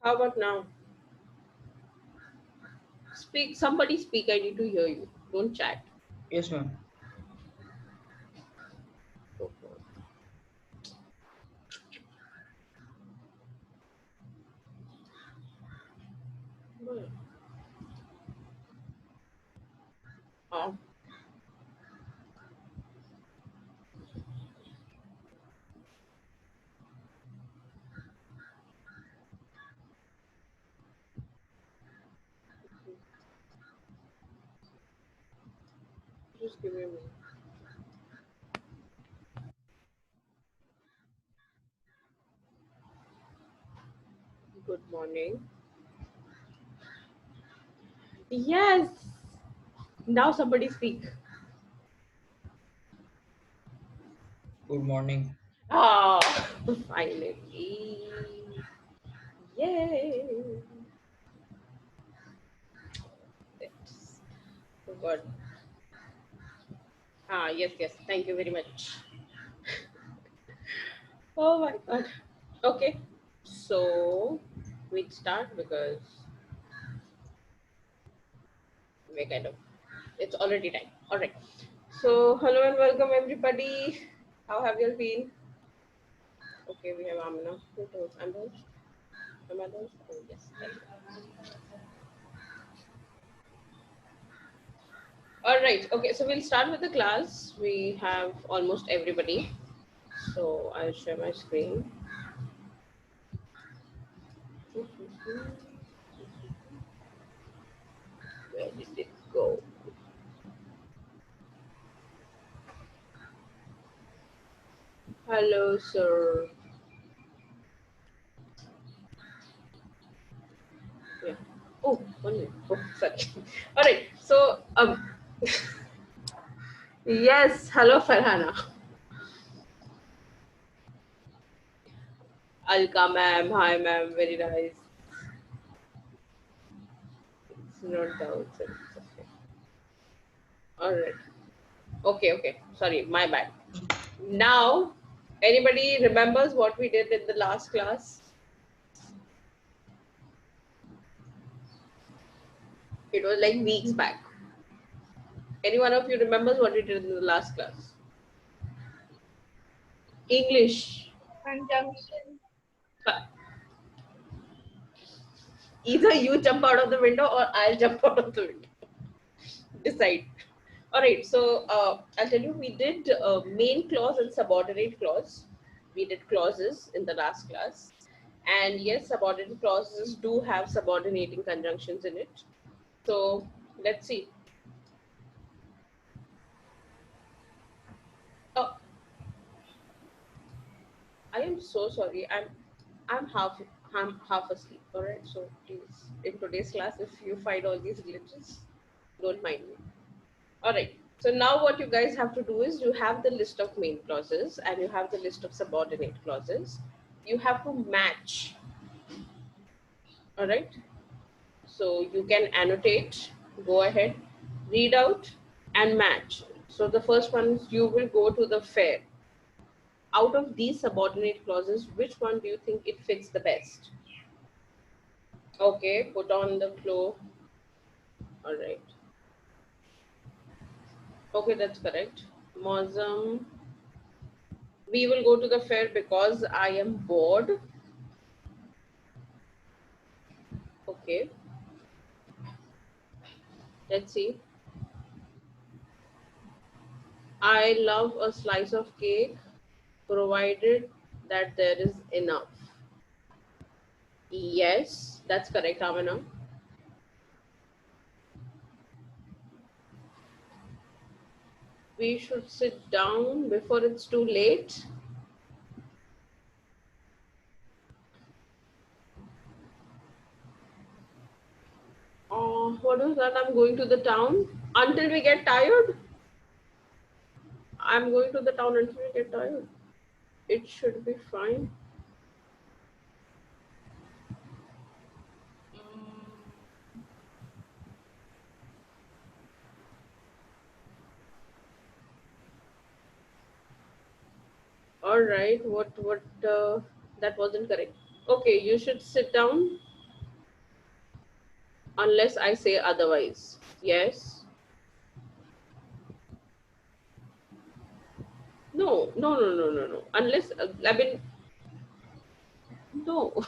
How about now? Speak. Somebody speak. I need to hear you. Don't chat. Yes, ma'am. Oh, just give me a minute. Good morning. Yes. Now somebody speak. Good morning. Ah, finally. Yay. It's so good. Ah, yes, yes. Thank you very much. Oh my god. Okay. So we'd start because we kind of it's already time. Alright. So hello and welcome everybody. How have you all been? Okay, we have Amina. Who told? Amina? Amina? Oh yes. Alright, okay, so we'll start with the class. We have almost everybody. So I'll share my screen. Where did it go? Hello, sir. Yeah. Oh, 1 minute. Oh, sorry. All right. So, yes. Hello, Farhana. Alka, ma'am. Hi, ma'am. Very nice. It's not down. So it's okay. All right. Okay. Okay. Sorry. My bad. Now, anybody remembers what we did in the last class? It was like weeks back. Any one of you remembers what we did in the last class? English. Conjunction. But either you jump out of the window or I'll jump out of the window. Decide. All right. So I'll tell you, we did main clause and subordinate clause. We did clauses in the last class. And yes, subordinate clauses do have subordinating conjunctions in it. So let's see. Oh, I am so sorry. I'm half asleep. All right. So please, in today's class, if you find all these glitches, don't mind me. All right. So now what you guys have to do is you have the list of main clauses and you have the list of subordinate clauses. You have to match. All right. So you can annotate, go ahead, read out and match. So the first one is you will go to the fair. Out of these subordinate clauses, which one do you think it fits the best? Okay, put on the flow. All right. Okay, that's correct. Mosam. We will go to the fair because I am bored. Okay. Let's see. I love a slice of cake provided that there is enough. Yes, that's correct, Amina. We should sit down before it's too late. What was that? I'm going to the town until we get tired. I'm going to the town until we get tired. It should be fine. All right. What? That wasn't correct. Okay, you should sit down unless I say otherwise. Yes. No, no, no, no, no, no. Unless, I mean, no.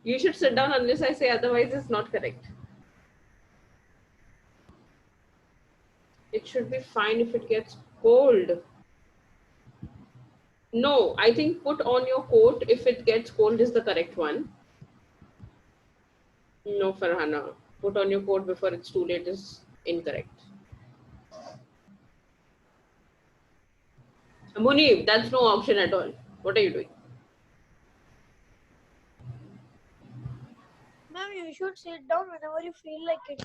You should sit down unless I say otherwise is not correct. It should be fine if it gets cold. No, I think put on your coat if it gets cold is the correct one. No, Farhana. Put on your coat before it's too late is incorrect. Munib, that's no option at all. What are you doing? Ma'am, you should sit down whenever you feel like it.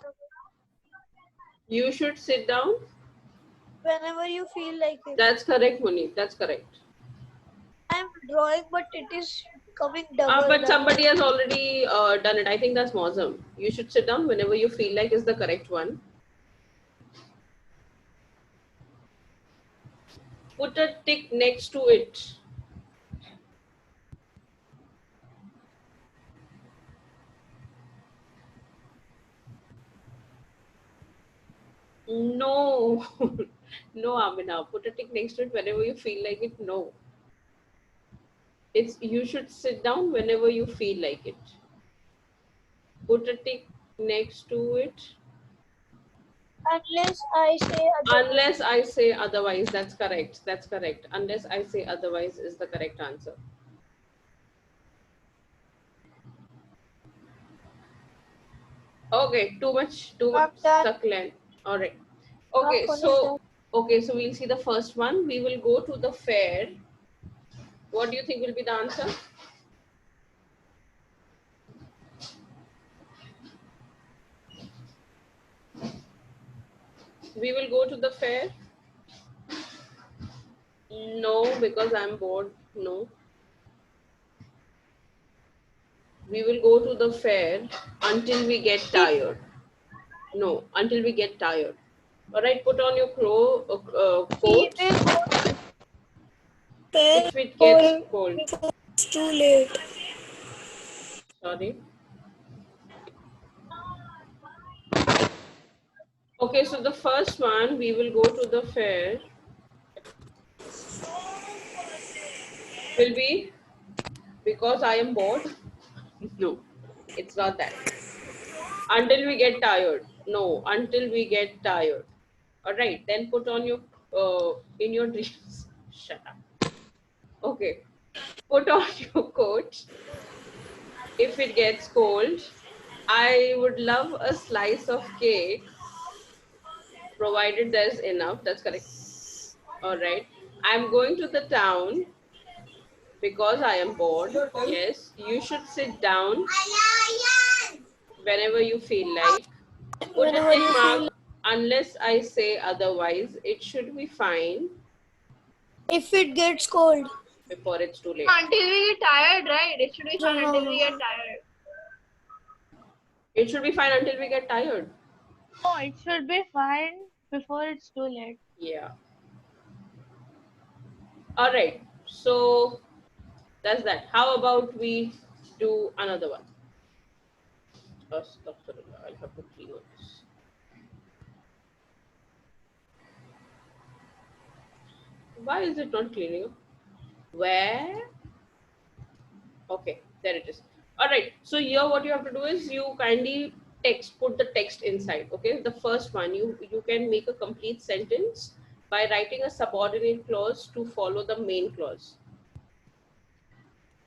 You should sit down. Whenever you feel like it. That's correct, Munib. That's correct. I'm drawing, but it is coming double. But somebody has already done it. I think that's Mosam. You should sit down whenever you feel like is the correct one. Put a tick next to it. No. No, Amina. Put a tick next to it whenever you feel like it. No. It's you should sit down whenever you feel like it. Put a tick next to it. Unless I say otherwise. Unless I say otherwise. That's correct. That's correct. Unless I say otherwise is the correct answer. Okay, too much succulent. All right. Okay, so we'll see the first one. We will go to the fair. What do you think will be the answer? We will go to the fair. No, because I'm bored. No. We will go to the fair until we get tired. No, until we get tired. All right, put on your coat. If it gets cold. It's too late. Sorry. Okay, so the first one, we will go to the fair. Will be because I am bored. No, it's not that. Until we get tired. No, until we get tired. All right, then put on your in your dreams. Shut up. Okay, put on your coat. If it gets cold, I would love a slice of cake, provided there's enough. That's correct. All right. I'm going to the town because I am bored. Yes, you should sit down whenever you feel like. Put a tick mark unless I say otherwise. It should be fine. If it gets cold. Before it's too late. Until we get tired, right? It should be fine until we get tired. It should be fine until we get tired. No, it should be fine before it's too late. Yeah. All right. So that's that. How about we do another one? Astaghfirullah, I'll have to clean up this. Why is it not cleaning up? Where? Okay, there it is. All right. So here, what you have to do is you kindly put the text inside. Okay. The first one, you can make a complete sentence by writing a subordinate clause to follow the main clause.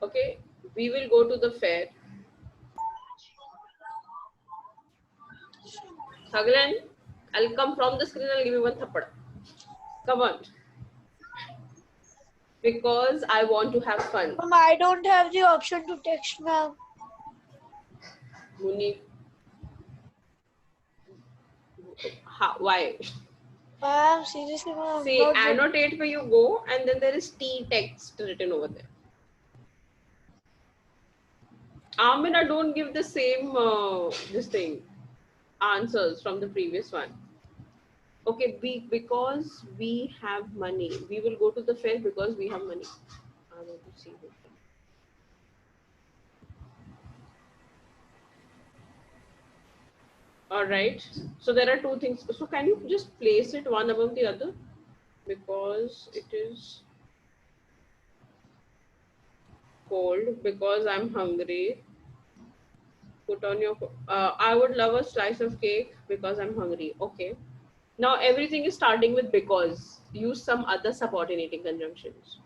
Okay. We will go to the fair. Haglan, I'll come from the screen. I'll give you one thappad. Come on. Because I want to have fun. Ma'am, I don't have the option to text now. Muni. Why? Ma'am, seriously, ma'am. See, annotate where you go, and then there is T text written over there. Amina, don't give the same answers from the previous one. Okay, because we have money. We will go to the fair because we have money. I want to see this. All right. So there are two things. So can you just place it one above the other? Because it is cold. Because I'm hungry. Put on your. I would love a slice of cake because I'm hungry. Okay. Now everything is starting with because. Use some other subordinating conjunctions.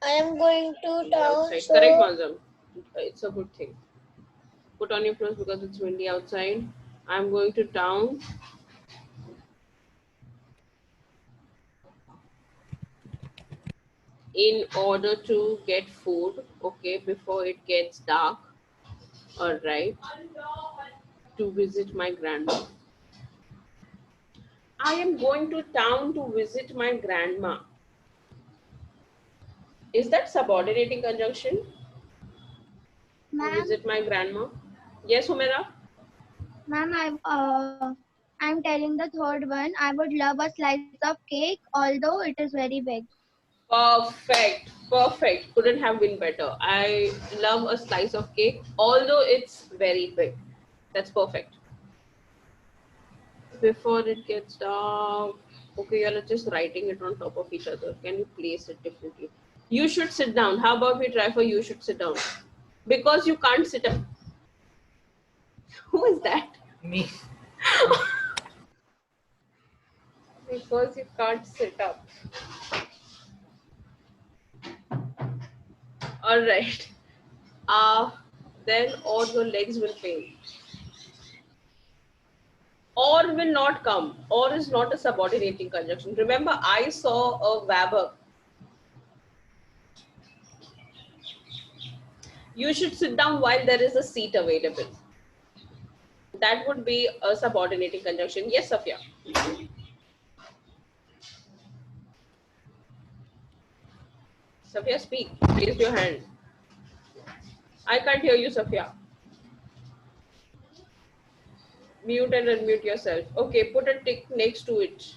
I am going to Windy town, outside. Correct, so Mazam. It's a good thing. Put on your clothes because it's windy outside. I'm going to town in order to get food. Okay, before it gets dark. All right. To visit my grandma. I am going to town to visit my grandma. Is that subordinating conjunction? To ma'am, visit my grandma? Yes, Humera? ma'am, I'm telling the third one. I would love a slice of cake, although it is very big. Perfect. Perfect. Couldn't have been better. I love a slice of cake, although it's very big. That's perfect. Before it gets dark. Okay, you're just writing it on top of each other. Can you place it differently? You should sit down. How about we try for you should sit down? Because you can't sit up. Who is that? Me. Because you can't sit up. All right. Uh, then or your legs will pain. Or will not come. Or is not a subordinating conjunction. Remember, I saw a verb. You should sit down while there is a seat available. That would be a subordinating conjunction. Yes, Safia. Safia, speak. Raise your hand. I can't hear you, Safia. Mute and unmute yourself. Okay, put a tick next to it.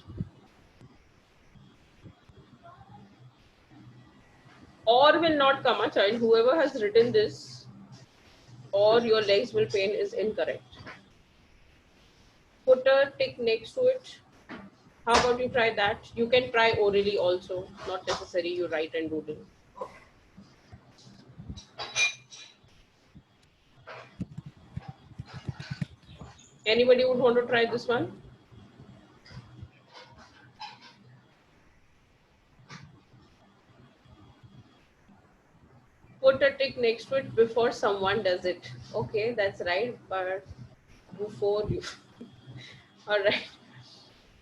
Or will not come, a child. Whoever has written this, or your legs will pain is incorrect. Put a tick next to it. How about you try that? You can try orally also. Not necessary you write and doodle. Anybody would want to try this one? Put a tick next to it before someone does it. Okay, that's right, but before you. All right.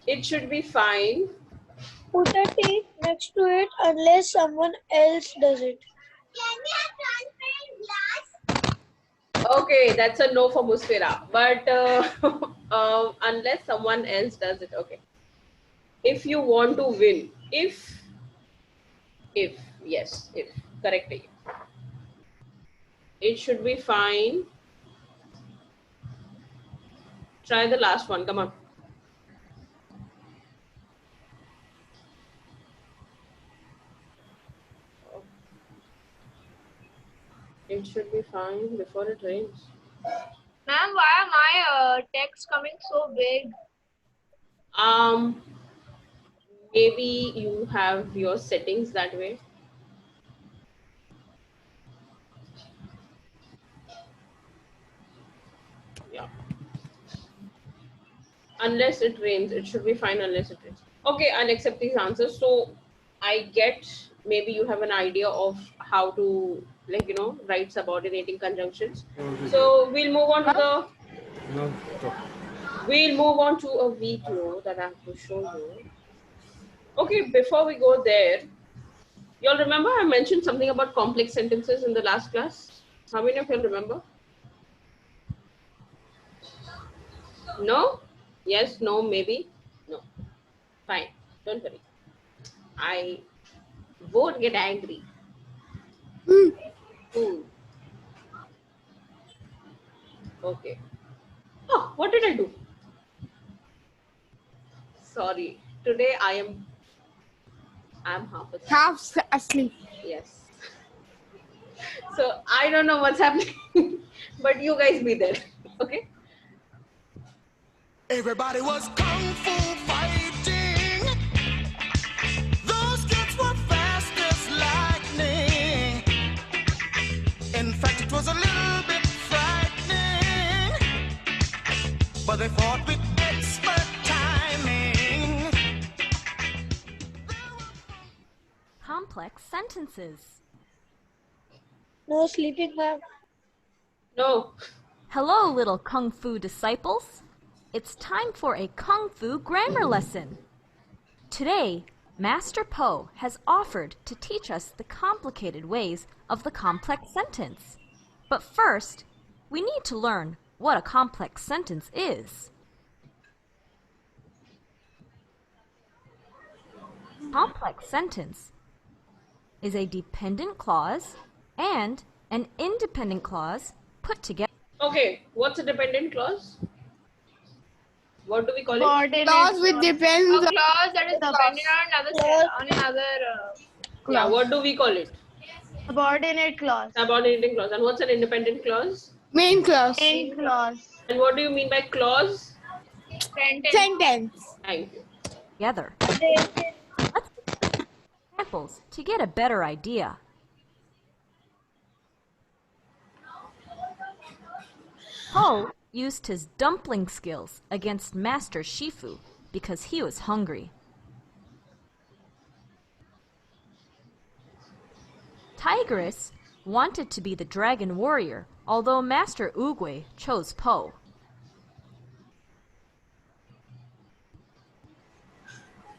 It should be fine. Put a tick next to it unless someone else does it. Okay, that's a no for Musfira. But unless someone else does it, okay. If you want to win, if, yes, if, correct. It should be fine. Try the last one, come on. It should be fine before it rains. Ma'am, why are my text coming so big? Um, maybe you have your settings that way. Yeah. Unless it rains, it should be fine unless it rains. Okay, I'll accept these answers. So I get maybe you have an idea of how to write subordinating conjunctions. So we'll move on to a video that I have to show you. Okay, before we go there, y'all remember I mentioned something about complex sentences in the last class? How many of y'all remember? No? Yes, no, maybe? No. Fine. Don't worry. I won't get angry. Ooh. Okay. Oh, what did I do? Sorry. Today I'm half asleep. Half asleep. Yes. So I don't know what's happening, but you guys be there. Okay. Everybody was kung fu fighting. Those kids were fast as lightning. In fact, it was a little bit frightening, but they fought with expert timing. Complex sentences. No sleeping, ma'am. No. Hello, little Kung Fu disciples. It's time for a Kung Fu grammar lesson. Today, Master Po has offered to teach us the complicated ways of the complex sentence. But first, we need to learn what a complex sentence is. Complex sentence is a dependent clause and an independent clause put together. Okay. What's a dependent clause? What do we call it? Subordinate Clause which depends a clause that is dependent on another Yeah. clause. What do we call it? Subordinate clause. Subordinating clause. And what's an independent clause? main clause. Main clause. And what do you mean by clause? Sentence. Thank you. Let's examples to get a better idea. Po used his dumpling skills against Master Shifu because he was hungry. Tigress wanted to be the dragon warrior, although Master Oogway chose Po.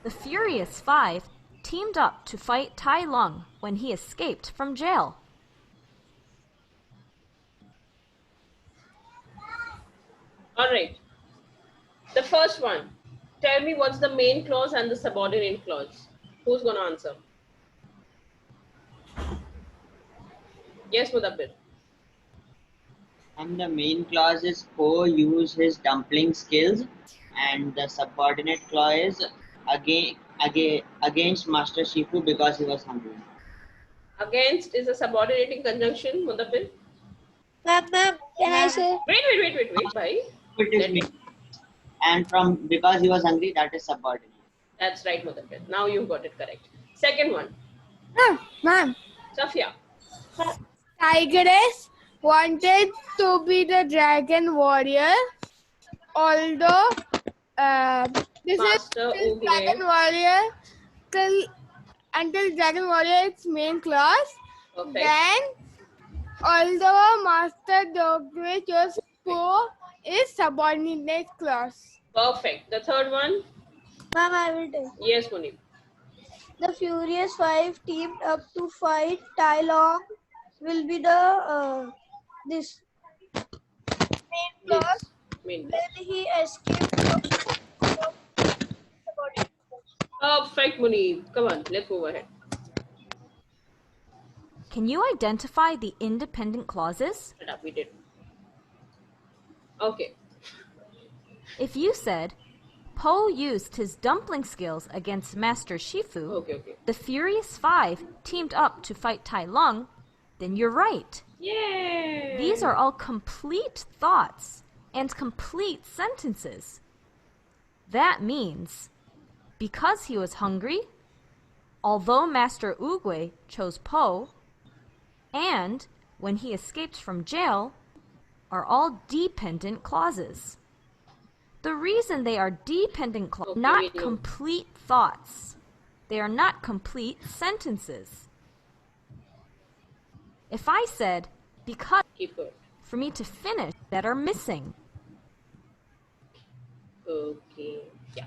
The Furious Five teamed up to fight Tai Lung when he escaped from jail. All right. The first one. Tell me what's the main clause and the subordinate clause. Who's going to answer? Yes, Mudabbir. And the main clause is Po used his dumpling skills, and the subordinate clause is against Master Shifu because he was hungry. Against is a subordinating conjunction, Mudabbir. Ma'am, can I say? Wait, bhai. It is main. And from because he was hungry, that is subordinate. That's right, Mudabbir. Now you've got it correct. Second one. Ma'am. Safia. Tigress wanted to be the dragon warrior, although this Master is Oogway. dragon warrior until dragon warrior its main clause. Perfect. Then, although Master Oogway chose Po is subordinate clause. Perfect. The third one. Ma'am, I will take. Yes, Munib. The Furious Five teamed up to fight Tai Lung. Will be the this main clause Main. when he escaped from subordinate clause. Perfect, Munib. Come on, let's move ahead. Can you identify the independent clauses? Shut up, we did. Okay. If you said, Po used his dumpling skills against Master Shifu, Okay. the Furious Five teamed up to fight Tai Lung, then you're right. Yay! These are all complete thoughts and complete sentences. That means, because he was hungry, although Master Oogway chose Po, and when he escaped from jail, are all dependent clauses. The reason they are dependent clauses, Okay, not we know. complete thoughts. They are not complete sentences. If I said, because Keep going. for me to finish, that are missing. Okay. Yeah.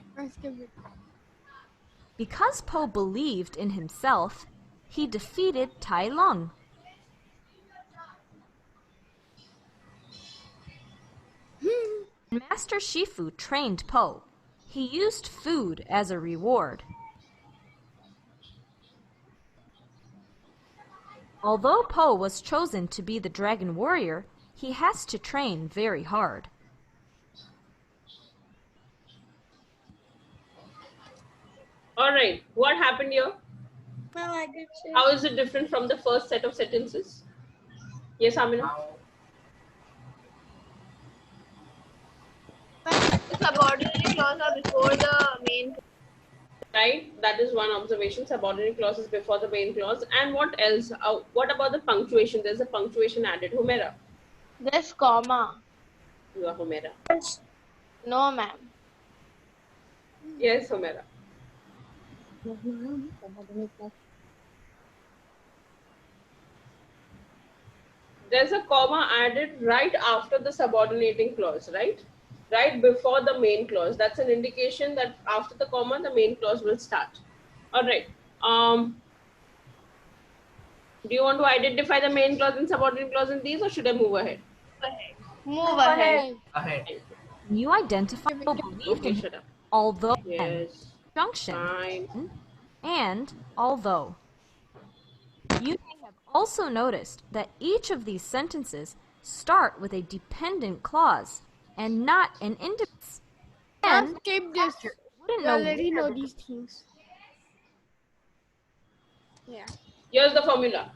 Because Po believed in himself, he defeated Tai Lung. When Master Shifu trained Po, he used food as a reward. Although Po was chosen to be the dragon warrior, he has to train very hard. All right. What happened here? Ma'am, I did say. How is it different from the first set of sentences? Yes, Amina. The subordinate clause are before the main. Right, that is one observation. Subordinate clause is before the main clause. And what else? What about the punctuation? There's a punctuation added. Humera. There's comma. You are Humera. No, ma'am. Yes, Humera. There's a comma added right after the subordinating clause, right? Right before the main clause. That's an indication that after the comma, the main clause will start. All right. Do you want to identify the main clause and subordinate clause in these, or should I move ahead? Move ahead. You identify believed Okay, in shut up. although and Yes. junction Fine. and although. You may have also noticed that each of these sentences start with a dependent clause and not an independent. And Skip this. wouldn't We know already where know the these things. Yeah. Here's the formula.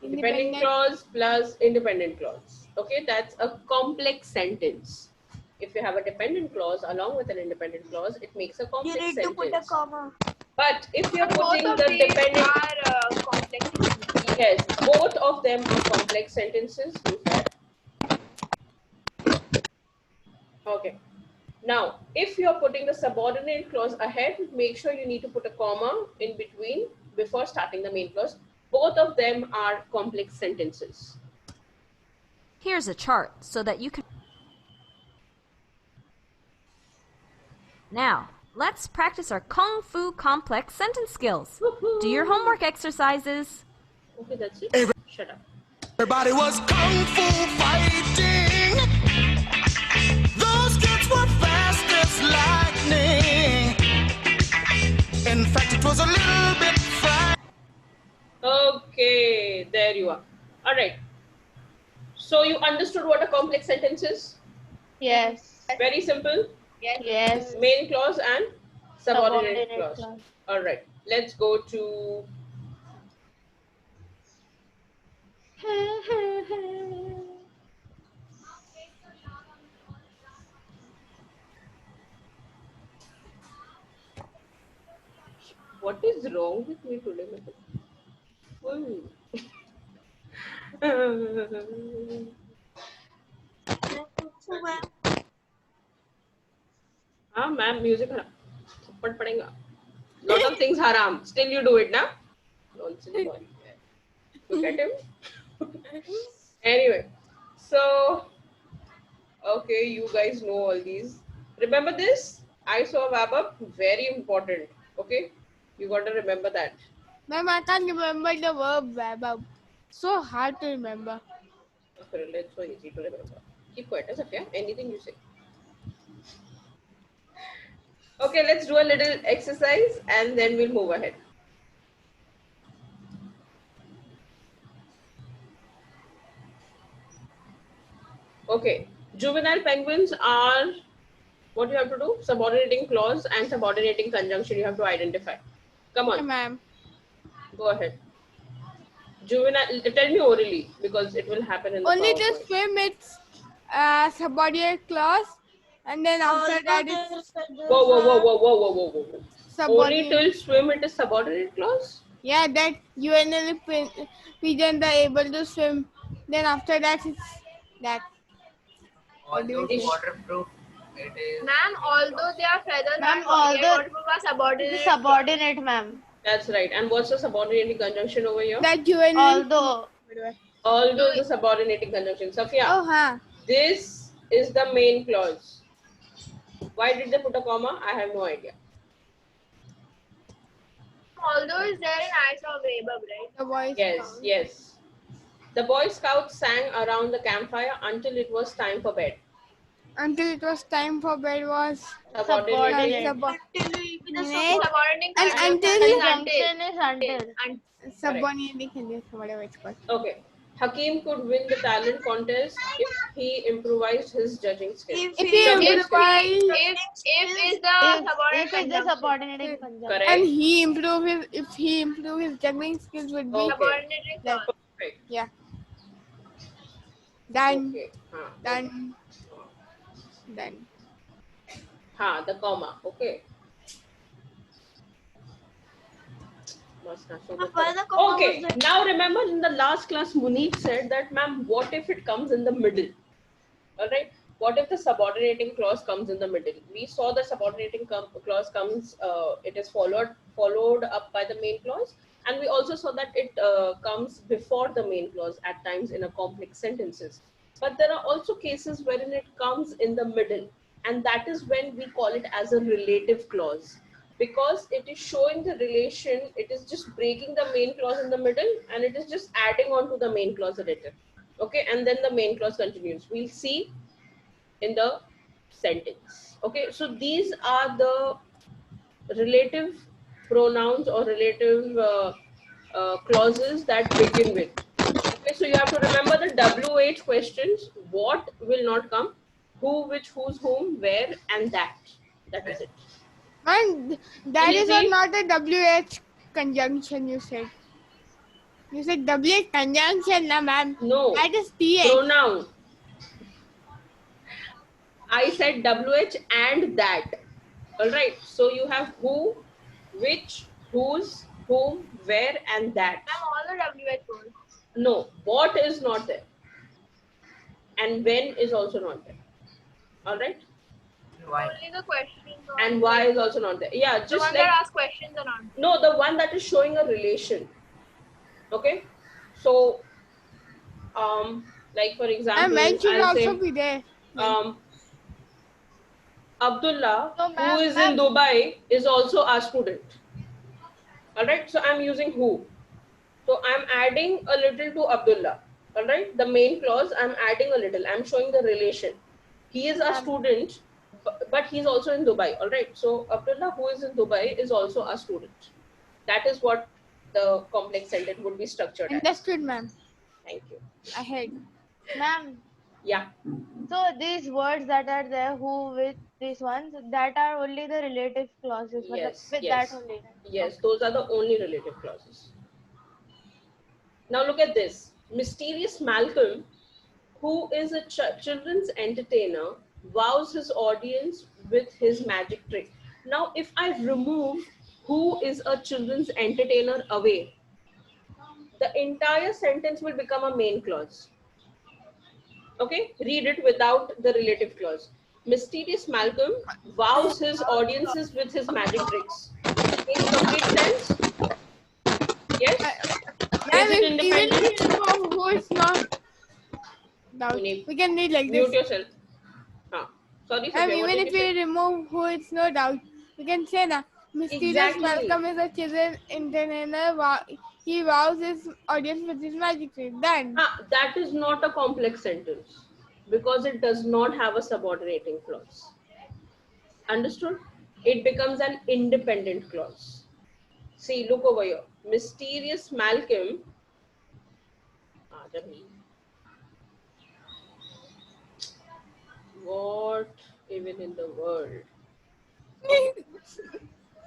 Dependent clause plus independent clause. Okay, that's a complex sentence. If you have a dependent clause along with an independent clause, it makes a You complex need to sentence. put a comma. But if you're Both putting of the these dependent, are complex. yes, both of them are complex sentences. You said. Okay. Now, if you're putting the subordinate clause ahead, make sure you need to put a comma in between before starting the main clause. Both of them are complex sentences. Here's a chart so that you can. Now, let's practice our Kung Fu complex sentence skills. Do your homework exercises. Okay, that's it. Shut up. Everybody was kung fu fighting. Those kids were fast as lightning. In fact, it was a little bit frightening. Okay, there you are. All right. So you understood what a complex sentence is? Yes. Very simple. Yes. Main clause and subordinate clause. clause. All right. Let's go to what is wrong with me today, madam? हाँ ma'am music हराम थप्पड़ पड़ेगा lot of things haram still you do it na nonsense boy look at him anyway so okay you guys know all these remember this I saw wrap up very important okay you got to remember that Ma'am, I can't remember the verb verb. So hard to remember. it's so easy to remember keep quiet Satya anything you say okay let's do a little exercise and then we'll move ahead okay juvenile penguins are what you have to do subordinating clause and subordinating conjunction you have to identify come Okay, on ma'am. go ahead juvenile tell me orally because it will happen in the Only to PowerPoint. swim it's subordinate clause, and then after that it's Whoa, whoa, whoa, whoa, whoa, whoa, whoa, whoa. Only subordinate. till swim it is subordinate clause? Yeah, that UNL pigeons are able to swim. Then after that it's that. Although Ish. waterproof, it is. Ma'am, although they are feathers, Ma'am, and although waterproof are subordinate. subordinate, ma'am. That's right. And what's the subordinating conjunction over here? That UNL. Although Although the subordinating conjunction. Sophia, Oh, huh. this is the main clause. Why did they put a comma? I have no idea. Although is there in I saw way above, right? The voice. Yes, count. yes. The Boy Scouts sang around the campfire until it was time for bed. Until it was time for bed was Subordinating. Subordinating And until conjunction is until. subordinating, whatever it's called. Okay. Hakim could win the talent contest if he improvised his judging skills. If he Judging skills. If is the If subordinate it's the conjunction. subordinating conjunction. Correct. and if he improve his juggling skills would be Okay. Subordinating clause. Perfect. yeah. Then, Okay. then, then. The comma. Okay. Why the comma was Okay, there? now remember in the last class Munib said that, ma'am, what if it comes in the middle? All right. What if the subordinating clause comes in the middle? We saw the subordinating clause comes, it is followed up by the main clause, and we also saw that it comes before the main clause at times in a complex sentences. But there are also cases wherein it comes in the middle, and that is when we call it as a relative clause, because it is showing the relation. It is just breaking the main clause in the middle, and it is just adding on to the main clause a little. Okay, and then the main clause continues. We'll see in the sentence. Okay, so these are the relative pronouns or relative clauses that begin with. Okay, so you have to remember the WH questions. What will not come? Who, which, whose, whom, where, and that. That is it. Man, that is Easy. not a WH conjunction you said. You said WH conjunction, na ma'am. No. That is TH. Pronoun. I said WH and that. All right. So you have who, which, whose, whom, where, and that. Ma'am, all the WH words. No, what is not there, and when is also not there. All right. Why? Only the questions. And why is also not there. Yeah, The just one like that asks questions are not. no, the one that is showing a relation. Okay. So, like for And example, when should I'll also say, be there. Abdullah, So, who is ma'am, in Dubai, is also a student. All right. So I'm using who. So I'm adding a little to Abdullah. All right. The main clause, I'm adding a little. I'm showing the relation. He is a student, but he's also in Dubai. All right. So Abdullah, who is in Dubai, is also a student. That is what the complex sentence would be structured as. Understood, ma'am. Thank you. Ahead. ma'am. Yeah. So these words that are there, who, with, these ones, that are only the relative clauses. Yes. With that Yes. only. Yes. Those are the only relative clauses. Now look at this. Mysterious Malcolm, who is a children's entertainer, wows his audience with his magic trick. Now, if I remove who is a children's entertainer away, the entire sentence will become a main clause. Okay, read it without the relative clause. Mysterious Malcolm wows his audiences with his magic tricks. Makes complete sense? Yes? Is it Even independent? if you know who is not. Now, We we can read like mute this. yourself. Sorry, And Sophia, what even did if you say? we remove who, it's no doubt. We can say na. Mysterious Exactly. Malcolm is a children entertainer. He wows his audience with his magic trick. Then. That is not a complex sentence because it does not have a subordinating clause. Understood? It becomes an independent clause. See, look over here. Mysterious Malcolm. What even in the world?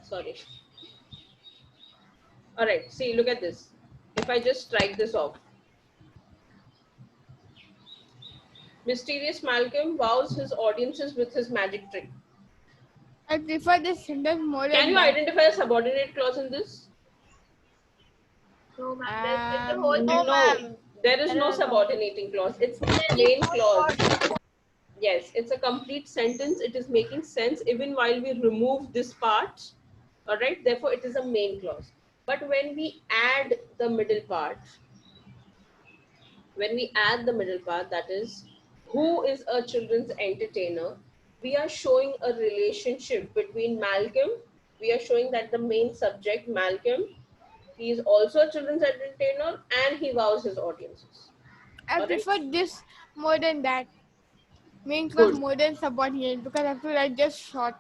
Sorry. All right. See, look at this. If I just strike this off. Mysterious Malcolm wows his audiences with his magic trick. I prefer this sentence more than Can you identify a subordinate clause in this? No, ma'am. The whole No, No, ma'am. there is no subordinating clause. It's the main clause. Yes, it's a complete sentence. It is making sense even while we remove this part. All right, therefore it is a main clause. But when we add the middle part, that is, who is a children's entertainer, we are showing a relationship between Malcolm. We are showing that the main subject, Malcolm, he is also a children's entertainer and he wows his audiences. I All right? prefer this more than that. Main clause Good. more than subordinate because I have to write just short.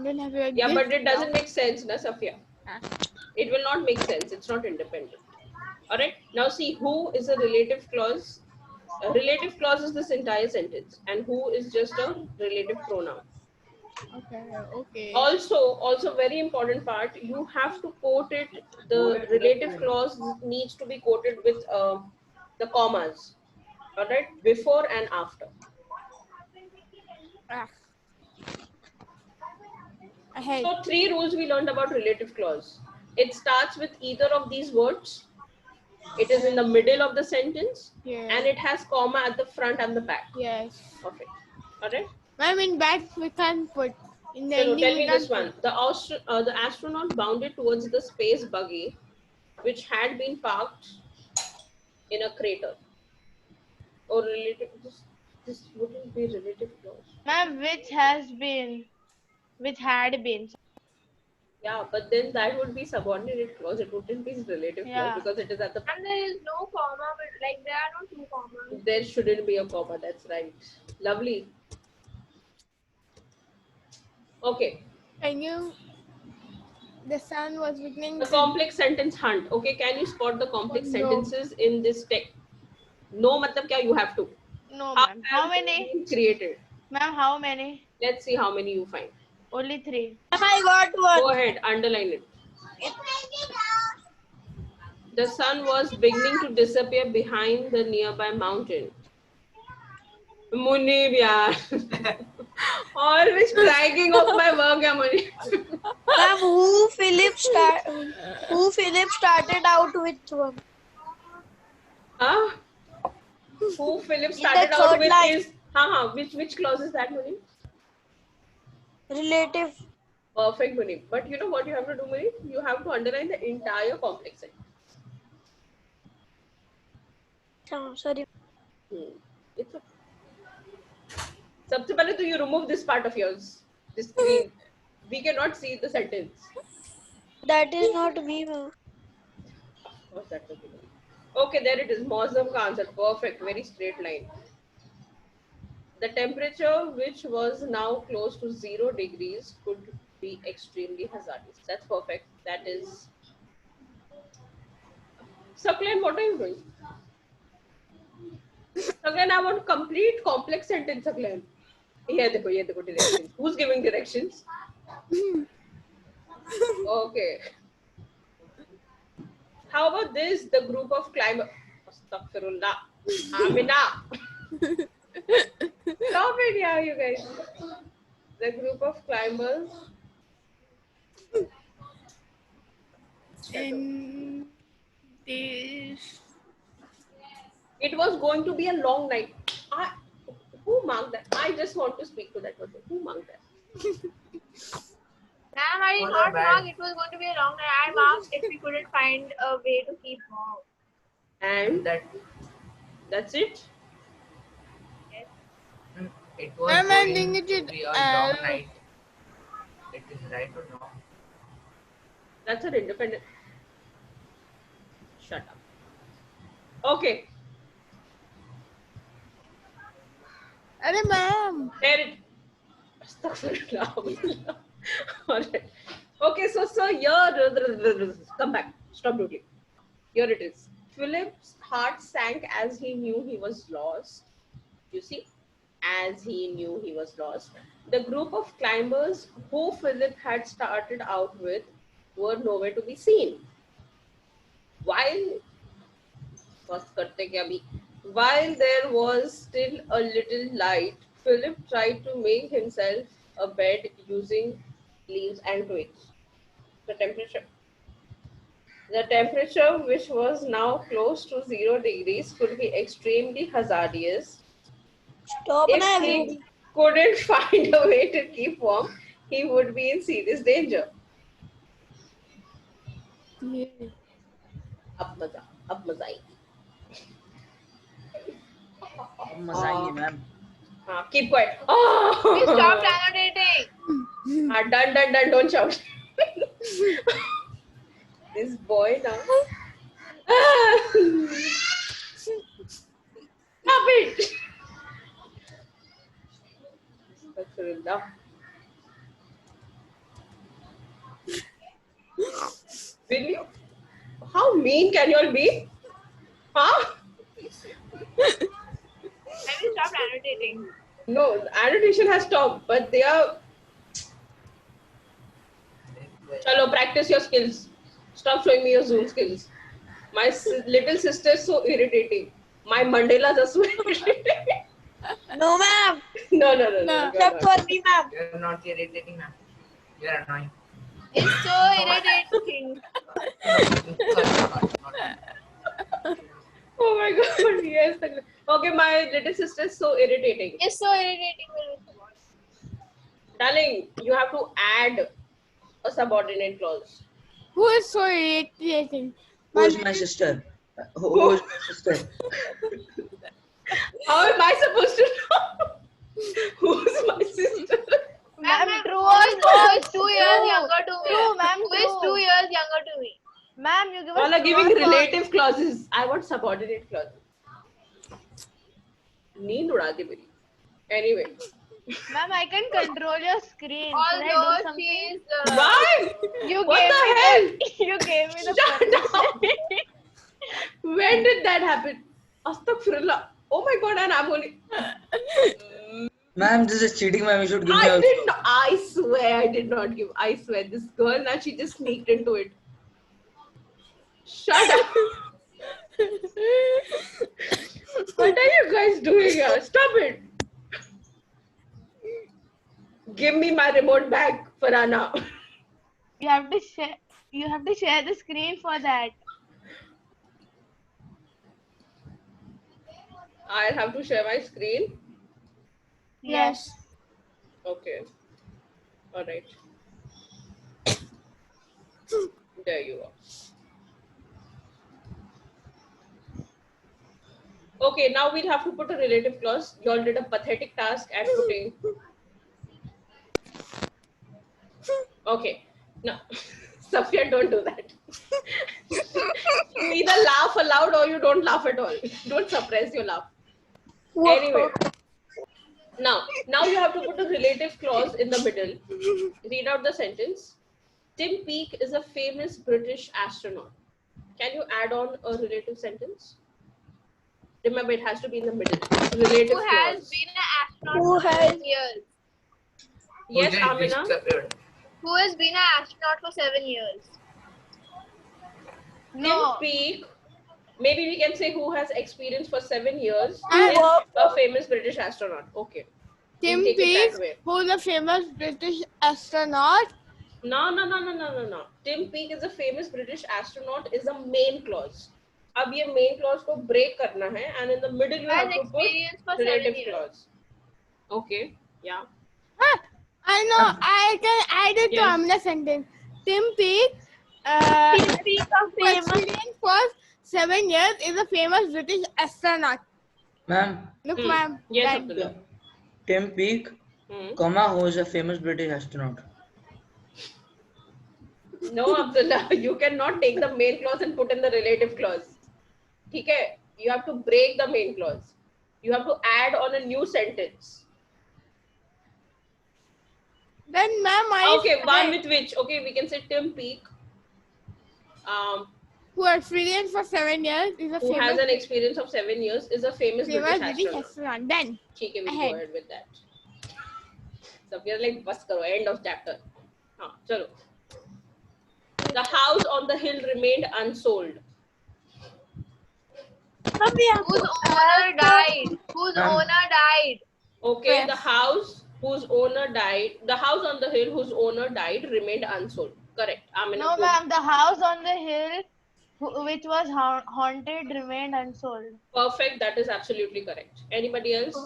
Don't have to write Yeah, this but it doesn't long. make sense, na Safia? It will not make sense. It's not independent. All right. Now see, who is a relative clause. A relative clause is this entire sentence, and who is just a relative pronoun. Okay. Also very important part, you have to quote it. The relative clause needs to be quoted with the commas. Alright, before and after. Ah. Ahead. So 3 rules we learned about relative clause. It starts with either of these words. It is in the middle of the sentence, Yeah. and it has comma at the front and the back. Yes. Perfect. Alright. Ma'am, in back we can't put. In the No, ending tell we me can't this one. The astronaut bounded towards the space buggy, which had been parked in a crater. Or relative. This wouldn't be relative clause. Ma'am, which had been. Yeah, but then that would be subordinate clause. It wouldn't be relative clause Yeah. because it is at the. And there is no comma, but like there are no two commas. There shouldn't be a comma. That's right. Lovely. Okay. Can you? The sun was beginning The to. complex sentence hunt. Okay, can you spot the complex No. sentences in this text? No, matlab kya you have to. No, How ma'am. How have they many? been created? Ma'am, how many? Let's see how many you find. Only 3. Ma'am, I got Go one. ahead, underline it. The sun was beginning to disappear behind the nearby mountain. Munib, yaar. Always bragging of my work, yeah, Munib. Ma'am, who Philip started out with one? Huh? Who Philip the started out third with line. is which clause is that, Munib? Relative. Perfect, Munib. But you know what you have to do, Munib? You have to underline the entire complex sentence. Sorry. It's okay. सबसे पहले तो you remove this part of yours, this screen. We cannot see the sentence. That is not me, ma'am. Of course, that will be. Okay, there it is. Mausam ka answer. Perfect. Very straight line. The temperature, which was now close to 0 degrees, could be extremely hazardous. That's perfect. That is. Saklan, what are you doing? Saklan, I want complete complex sentence, Saklan. ये देखो directions. Who's giving directions? Okay. How about this? The group of climbers. Astaghfirullah. Amina. Stop it, yeah, you guys. The group of climbers. In this. It was going to be a long night. Who marked that? I just want to speak to that person. Who marked that? Ma'am, I did Not not bad. mark it was going to be a long night. I marked if we couldn't find a way to keep warm. And That's it? it was Ma'am, I think going it to is be a long night. It is right or no? That's an independent. Shut up. Okay. Arey, ma'am. There it. Astaghfirullah. Alright. Okay, so here, come back. Stop doodling. Here it is. Philip's heart sank as he knew he was lost. You see? As he knew he was lost. The group of climbers who Philip had started out with were nowhere to be seen. While there was still a little light, Philip tried to make himself a bed using leaves and twigs. The temperature, which was now close to 0 degrees, could be extremely hazardous. Stop If na he everybody. couldn't find a way to keep warm, he would be in serious danger. अब मजा आएगी. मजा आएगी ma'am. Keep quiet. We stopped annotating. Done. Don't shout. This boy now. Stop it. Astaghfirullah. Will you? How mean can you all be? Huh? And we stopped annotating. No, annotation has stopped, but they are. Chalo, practice your skills. Stop showing me your Zoom skills. My little sister is so irritating. My Mandelas are so irritating. No, ma'am. No. Except for me, ma'am. You're not irritating, ma'am. You're annoying. It's so irritating. Oh my god, yes. Okay, my little sister is so irritating. It's so irritating. Darling, you have to add a subordinate clause. Who is so irritating? Who is my sister? Who is my sister? How am I supposed to know who's my sister? Ma'am, true Who or is false? 2 years younger to me? True, ma'am. Who is 2 years younger to me? Ma'am, you give All us are true giving or false. relative clauses. I want subordinate clauses. नींद उड़ा दी मेरी. Anyway. Ma'am, I can control your screen. Should I do Although something? she's Why? You What gave the me hell? You gave me the Shut permission. When did that happen? Astaghfirullah. Oh my god, and I'm only. Ma'am, this is cheating, ma'am. You should give me I also. did not. I swear I did not give. I swear this girl now she just sneaked into it. Shut up. What are you guys doing here? Stop it. Give me my remote back, Farhana. You have to share. You have to share the screen for that. I'll have to share my screen. Yes. Okay. All right. There you are. Okay, now we'll have to put a relative clause. You all did a pathetic task at putting. Okay. No. Sophia, don't do that. You either laugh aloud or you don't laugh at all. Don't suppress your laugh. Anyway. Now you have to put a relative clause in the middle. Read out the sentence. Tim Peake is a famous British astronaut. Can you add on a relative sentence? Remember, it has to be in the middle. Relative Who has clause. been an astronaut Who for has- 7 years? Yes, Amina. Who has been an astronaut for 7 years? Tim Peake. Maybe we can say who has experience for 7 years. And- Is a famous British astronaut. Okay. Tim We'll take it Peake, that way. who's a famous British astronaut. No. Tim Peake is a famous British astronaut is a main clause. अब ये main clause को break करना है and in the middle you Has have to experience for put 7 relative years. clause. Okay. Yeah. I know. I can add it to Yes. Amina's sentence. Tim Peake, Tim Peake, a who experience for 7 years, is a famous British astronaut. Ma'am, Look, ma'am. Yes, that- Abdullah. Tim Peake, comma, who is a famous British astronaut. No, Abdullah, you cannot take the main clause and put in the relative clause. ठीक है? You have to break the main clause. You have to add on a new sentence. Then, ma'am, I Okay, one with which? Okay, we can say Tim Peake, who experienced for 7 years, is a who has famous an experience of 7 years, is a famous British astronaut. astronaut. Then, ठीक है, we'll Ahead. go ahead with that. So we are like, बस करो, end of chapter. हाँ, चलो. The house on the hill remained unsold. Whose owner died? Whose owner died? Okay, Yes. the house whose owner died, the house on the hill whose owner died remained unsold. Correct. Amina, No, good. ma'am. The house on the hill, which was haunted, remained unsold. Perfect. That is absolutely correct. Anybody else?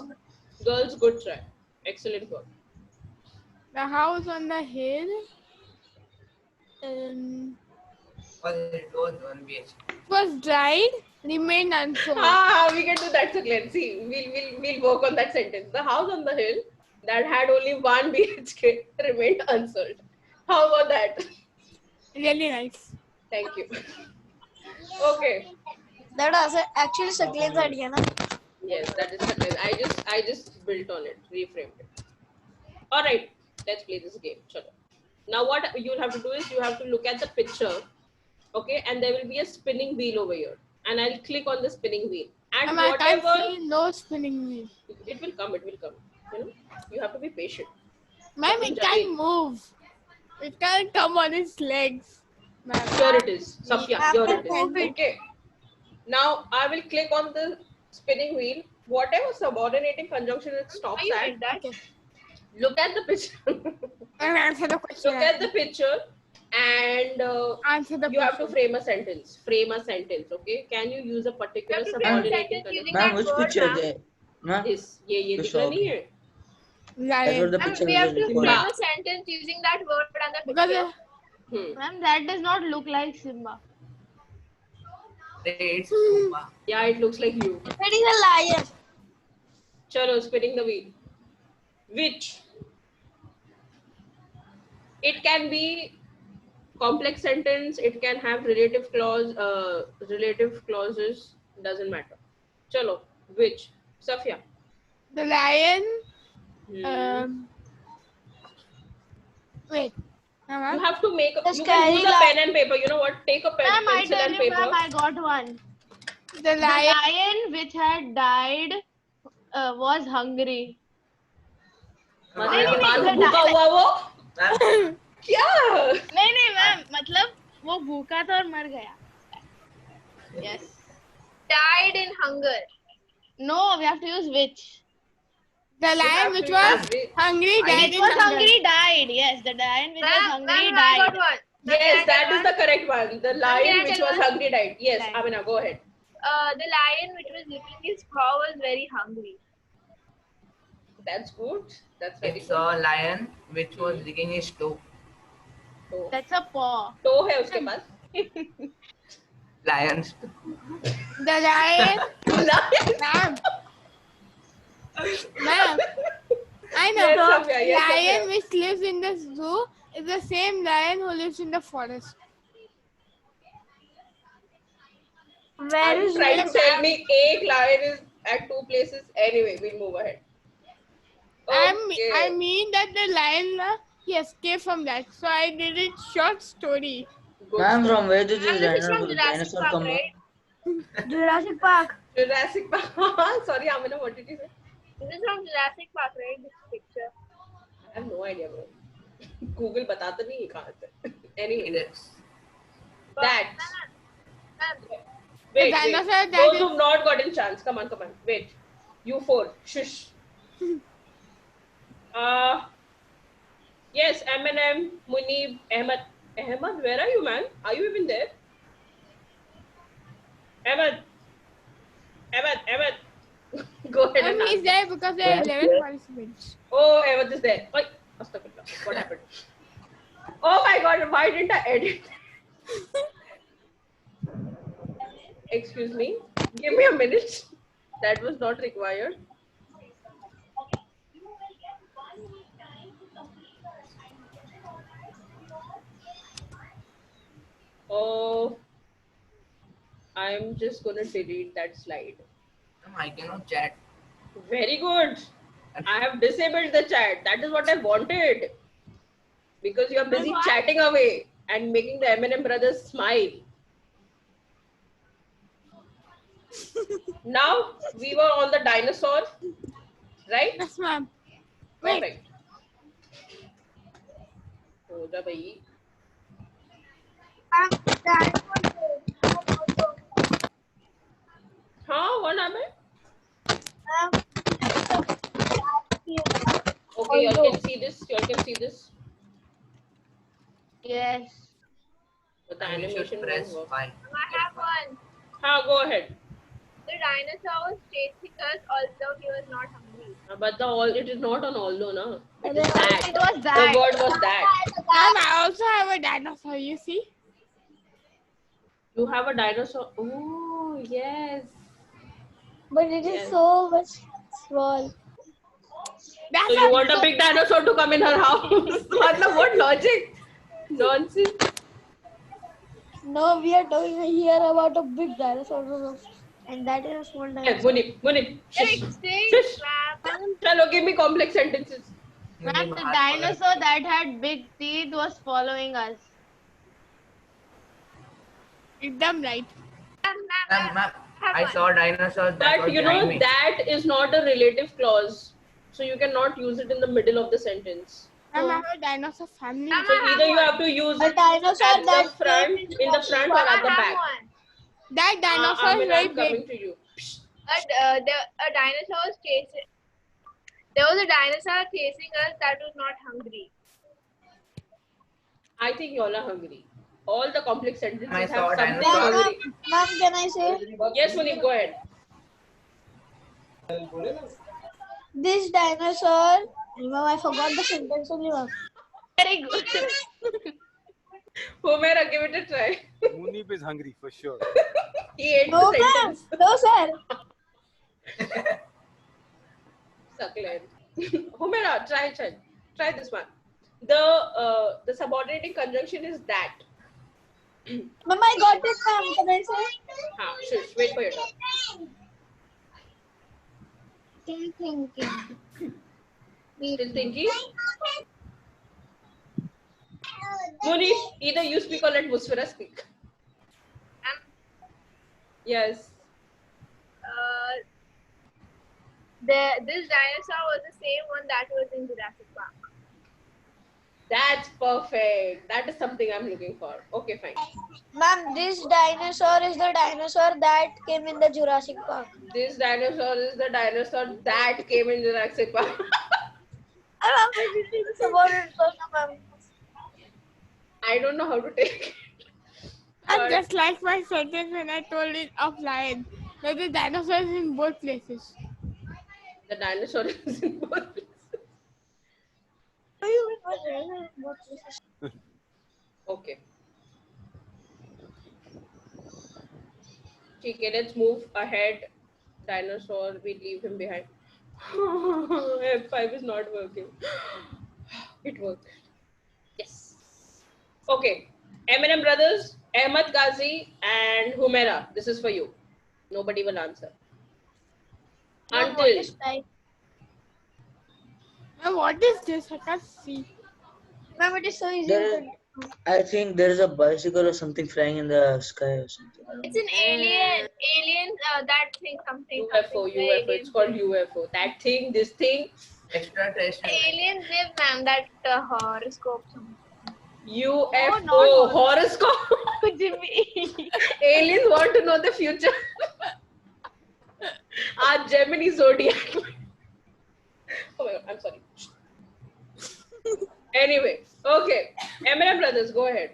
Girls, good try. Excellent work. the house on the hill It was 1 BHK. was dried, remained unsold. We can do that, Suklen. See, we'll work on that sentence. The house on the hill that had only 1 BHK remained unsold. How about that? Really nice. Thank you. Okay. That was actually Saklin's idea, na? Yes, that is Suklen. I just built on it, reframed it. All right, let's play this game. Chalo. Now what you'll have to do is you have to look at the picture, okay, and there will be a spinning wheel over here, and I'll click on the spinning wheel, and I can't whatever see no spinning wheel. it will come. You know, you have to be patient. Ma'am, it can't move. It can't come on its legs. Ma'am. Here it is, Safia. Here it is. Move it. Okay. Now I will click on the spinning wheel, whatever subordinating conjunction it stops Are you at. in that? Okay. Look at the picture. Answer the question. Look at the picture, and Answer the you have to question. frame a sentence. Frame a sentence, okay? Can you use a particular You have to frame a subordinating sentence using conjunction? Ma'am, that which word, picture ma'am. there? Ma'am, This, ये you दिख saw, रहा नहीं okay. है? That's what the Ma'am, picture we was have to recording. frame a sentence using that word and the Because picture. Ma'am, that does not look like Simba. It's Pumbaa. Yeah, it looks like you. It is a lion. Chalo, spinning the wheel. Which? It can be complex sentence. It can have relative clauses. Doesn't matter. Chalo, which? Safia. the lion. Hmm. Wait. You have to make. The You can use scary a pen and paper. You know what? Take a pen, Ma'am, I pencil tell and you, ma'am, paper. I got one. The The lion. lion which had died was hungry. मरने I के also- बाद the भूखा di- हुआ वो Ma'am, क्या? नहीं ma'am मतलब वो भूखा था और मर गया. Yes. Died in hunger. No, we have to use which. The have lion to which use was which. hungry died Which in was hunger. hungry died. Yes, the lion which was Ma'am, hungry ma'am, I got died. one. Yes, that is the correct one. The lion can I which tell was one? hungry died. Yes, Died. Amina, go ahead. The lion which was licking his paw was very hungry. That's good. That's very it's good. a lion which was licking his toe. तो That's a paw. तो है उसके पास. Lion's toe. The lion. Lion. Ma'am. Ma'am. I know. Yes, Safia, yes, Lion Safia. which lives in the zoo is the same lion who lives in the forest. Are Where you is trying to which? tell me a lion is at two places? Anyway, we'll move ahead. Okay. I mean that the lion he escaped from that, so I did it short story. Good Ma'am, stuff. from where did this Ma'am, this is from Jurassic dinosaur Park, come? right? Jurassic Park. Jurassic Park. Sorry, Amina, what did you say? This is from Jurassic Park, right? This picture. I have no idea, bro. Google बताता नहीं है कहाँ से. Anyway, Yes. that. Ma'am, Wait, dinosaur wait. that Those is- who've not gotten chance, come on. Wait. You four. Shush. Yes, Eminem, Munib, Ahmed. Ahmed, where are you, man? Are you even there? Ahmed. Go ahead and He's answer. there because there are 11 participants. Oh, Ahmed is there. Oi, astaghfirullah. What happened? Oh my god, why didn't I edit? Excuse me. Give me a minute. That was not required. Oh, I'm just gonna delete that slide. Ma'am, I cannot chat. Very good. I have disabled the chat. That is what I wanted. Because you are busy chatting away and making the Eminem brothers smile. Now we were on the dinosaur, right? Yes, ma'am. Wait. Perfect. हो जा भाई. हाँ, what happened? Okay, you all can see this. Yes. But the And you should animation press won't work. 5. I have one. हाँ, go ahead. The dinosaur was chasing us although he was not hungry. But it is not on although, na. It is It that. was The that. word was that. Ma'am, I also have a dinosaur, you see? You have a dinosaur. Oh, yes. But it is Yes. so much small. That's So you want a big dinosaur to come in her house? Matlab, what logic? Nonsense. No, we are talking here about a big dinosaur, and that is a small Yes, dinosaur. Munib. Shush. Extinct, Shush. ma'am. Chalo, give me complex sentences. Ma'am, the dinosaur that had big teeth was following us. Ekdam right. Ma'am, I saw a dinosaur that But was you know, behind me. that is not a relative clause. So you cannot use it in the middle of the sentence. Ma'am, I have a dinosaur family. So either you have to use A it dinosaur at the that front, in the front or at the I have back. one. That dinosaur is Amina, very I'm big. coming to you. A dinosaur was chasing. There was a dinosaur chasing us that was not hungry. I think you all are hungry. All the complex sentences I have saw a something dinosaur. hungry. Ma'am, can I say? Yes, Munib, go ahead. This dinosaur. Ma'am, I forgot the sentence only, ma'am. Very good. Humera, give it a try. Munib is hungry for sure. He ate No, the ma'am. sentence. No, sir. Succulent. Humera, try this one. The subordinating conjunction is that. Ma'am, I got it, ma'am. Can I say? Shush, wait for your turn. Still thinking. Still thinking? Munib, either you speak or let Musfira speak. Yes. This dinosaur was the same one that was in Jurassic Park. That's perfect. That is something I'm looking for. Okay, fine. Ma'am, this dinosaur is the dinosaur that came in the Jurassic Park. This dinosaur is the dinosaur that came in Jurassic Park. I don't know how to take it. And just like my sentence when I told it of lion, that the dinosaur is in both places. The dinosaur is in both places. Okay. Okay, let's move ahead. Dinosaur, we leave him behind. F5 is not working. It worked. Yes. Okay. Eminem Brothers, Ahmad Ghazi and Humera. This is for you. Nobody will answer. Until. Now what is this? I can't see. Ma'am, it is so easy. I think there is a bicycle or something flying in the sky or something. It's an alien. Aliens, that thing, something. UFO. It's called UFO. That thing, this thing. Extraterrestrial. Aliens live, ma'am. That horoscope. UFO. No. Horoscope. Aliens want to know the future. Our Gemini zodiac. Oh my god, I'm sorry. Anyway, okay. Eminem Brothers, go ahead.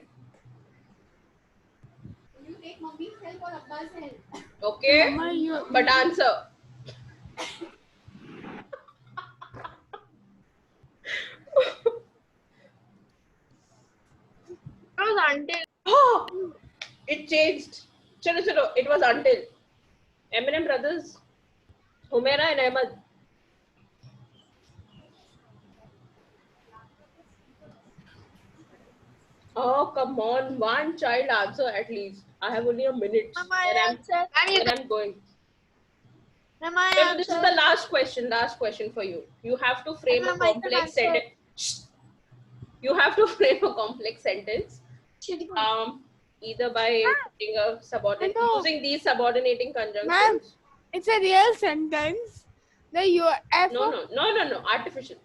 You take mommy's help or Abba's help? Okay, Mama, but answer. It was until. Oh, it changed. Chalo, it was until. Eminem Brothers, Humera and Ahmad. Oh, come on. One child answer at least. I have only a minute. I'm going. Remember, this is the last question for you. You have to frame a complex sentence. You have to frame a complex sentence. Either by putting a subordinate, using these subordinating conjunctions. Ma'am, it's a real sentence. The UFO. No. Artificial.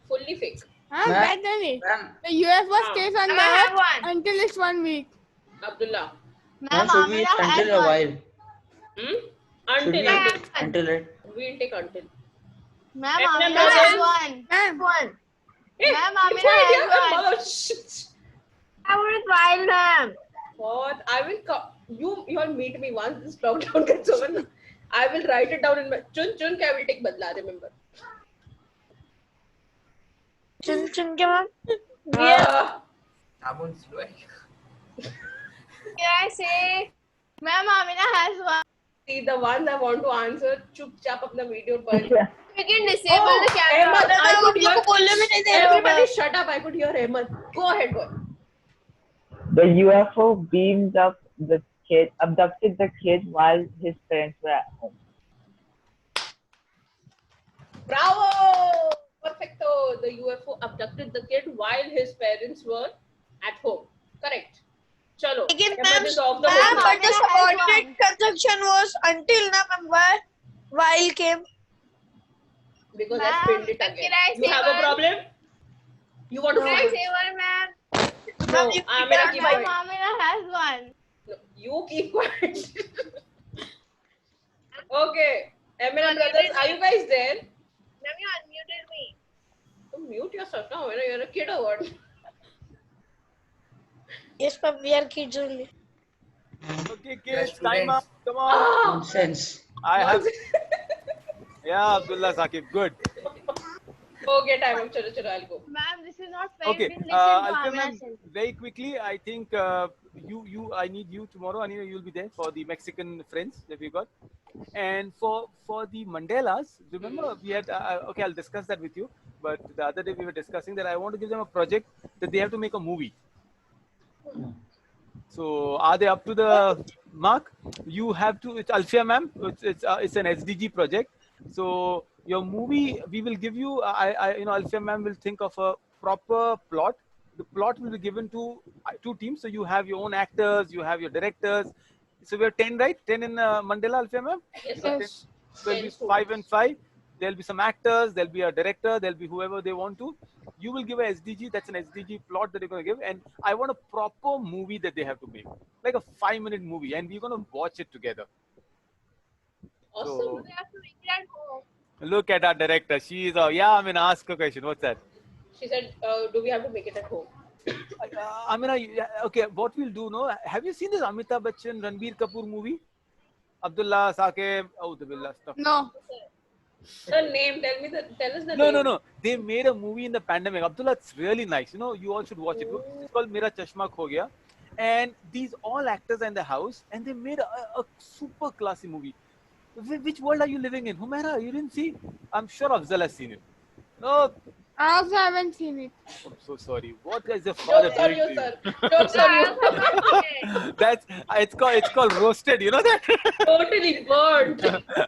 Fully fake. That only. The UFO stays on the earth until it's 1 week. Abdullah. Ma'am, should we until a while? Until. We'll take until. Ma'am, Amina has one. Ma'am. Ma'am, Amina has one. I would while, ma'am. What? I will come. You all meet me once this lockdown gets over. I will write it down in my chun. I will take badla. Remember. Chun ke ma'am? Sabun slow. Can I say? Ma'am, Amina has one. See, the ones I want to answer, chup chap apna video band. We can disable the camera. Ahmad, I could hear. Everybody shut up. I could hear Ahmad. Go ahead, boy. The UFO beamed up the kid, abducted the kid while his parents were at home. Bravo! Perfecto. The UFO abducted the kid while his parents were at home. Correct. Chalo. Ahmad is off the hook now. But the subordinate conjunction was until na, ma'am. While came. Because I spilled it again. You have a problem? You want to Can I fight? say one, ma'am? No, Amina, keep quiet. Amina has one. No, you keep quiet. Okay. Emina You brothers, unmuted are me. you guys there? Ma'am, you unmuted me. To mute yourself now. You're a kid or what? Yes, ma'am, we are kids only. Okay, We are kids, time up. students. Come on. Nonsense. I have. Nonsense. Yeah, Abdullah Saqib. Good. Okay, time up. Chalo, chalo, I'll go. Ma'am, this is not fair. You Okay. didn't listen to Alfia Amina's ma'am, help. very quickly, I think I need you tomorrow. Anina, you'll be there for the Mexican friends that we got. And for the Mandelas, remember we had. Okay, I'll discuss that with you. But the other day we were discussing that I want to give them a project that they have to make a movie. So are they up to the mark? You have to. It's Alfia ma'am. It's an SDG project. So your movie, we will give you. Alfia ma'am will think of a proper plot. The plot will be given to two teams. So you have your own actors, you have your directors. So we are 10, right? 10 in Mandela, Alfia ma'am. Yes, So sir. 10, so it'll 10 be 5 and students. 5. There'll be some actors. There'll be a director. There'll be whoever they want to. You will give a SDG. That's an SDG plot that you're going to give, and I want a proper movie that they have to make, like a 5-minute movie, and we're going to watch it together. Awesome. So They have to make it at home. look at our director. She is. Ask a question. What's that? She said, do we have to make it at home? Okay. What we'll do? No. Have you seen this Amitabh Bachchan, Ranbir Kapoor movie? Abdullah Saqib. Stuff. No. The name. Tell us the No, name. no. They made a movie in the pandemic. Abdullah, it's really nice. You all should watch it. It's called Mera Chashma Kho Gaya. And these all actors are in the house, and they made a super classy movie. Which world are you living in? Humaira, you didn't see? I'm sure Afzal has seen it. No, I also haven't seen it. I'm so sorry. What is your father Jokes on doing you, to sir. you? Jokes on you. That's it's called roasted. You know that? Totally burnt.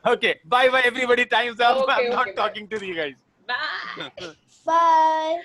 Okay. Bye everybody. Time's up. Okay, I'm not okay, bye. talking to you guys. Bye. Bye.